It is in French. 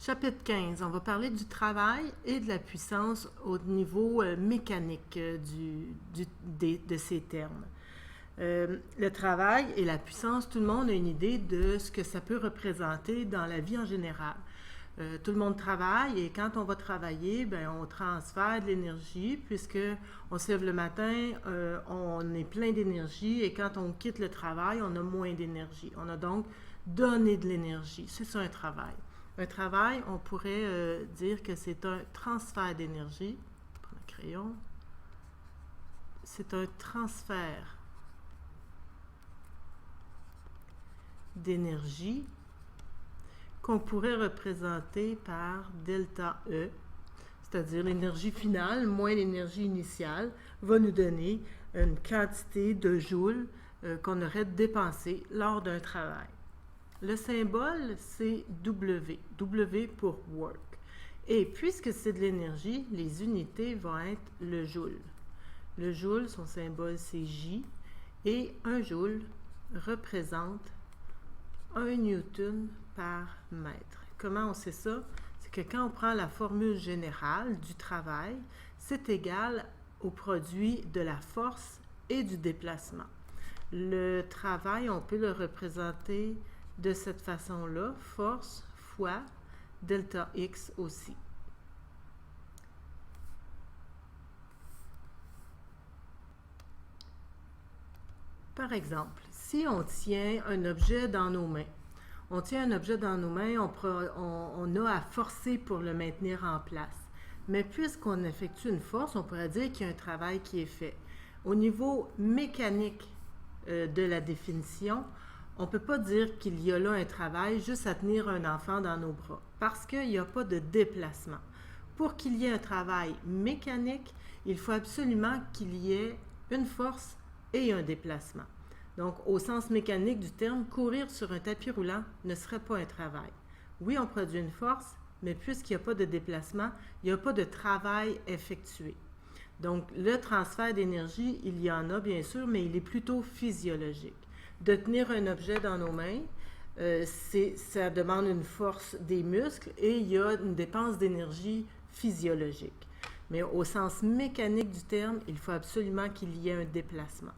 Chapitre 15, on va parler du travail et de la puissance au niveau mécanique de ces termes. Le travail et la puissance, tout le monde a une idée de ce que ça peut représenter dans la vie en général. Tout le monde travaille et quand on va travailler, ben, on transfère de l'énergie puisque on se lève le matin, on est plein d'énergie et quand on quitte le travail, on a moins d'énergie. On a donc donné de l'énergie. C'est ça un travail. Un travail, on pourrait dire que c'est un transfert d'énergie. Je prends le crayon. C'est un transfert d'énergie qu'on pourrait représenter par delta E, c'est-à-dire l'énergie finale moins l'énergie initiale, va nous donner une quantité de joules qu'on aurait dépensé lors d'un travail. Le symbole, c'est W, W pour work. Et puisque c'est de l'énergie, les unités vont être le joule. Le joule, son symbole, c'est J, et un joule représente 1 newton par mètre. Comment on sait ça? C'est que quand on prend la formule générale du travail, c'est égal au produit de la force et du déplacement. Le travail, on peut le représenter de cette façon-là, force fois delta X aussi. Par exemple, si on tient un objet dans nos mains, on a à forcer pour le maintenir en place. Mais puisqu'on effectue une force, on pourrait dire qu'il y a un travail qui est fait. Au niveau mécanique de la définition, on ne peut pas dire qu'il y a là un travail juste à tenir un enfant dans nos bras, parce qu'il n'y a pas de déplacement. Pour qu'il y ait un travail mécanique, il faut absolument qu'il y ait une force et un déplacement. Donc, au sens mécanique du terme, courir sur un tapis roulant ne serait pas un travail. Oui, on produit une force, mais puisqu'il n'y a pas de déplacement, il n'y a pas de travail effectué. Donc, le transfert d'énergie, il y en a bien sûr, mais il est plutôt physiologique. De tenir un objet dans nos mains, ça demande une force des muscles et il y a une dépense d'énergie physiologique. Mais au sens mécanique du terme, il faut absolument qu'il y ait un déplacement.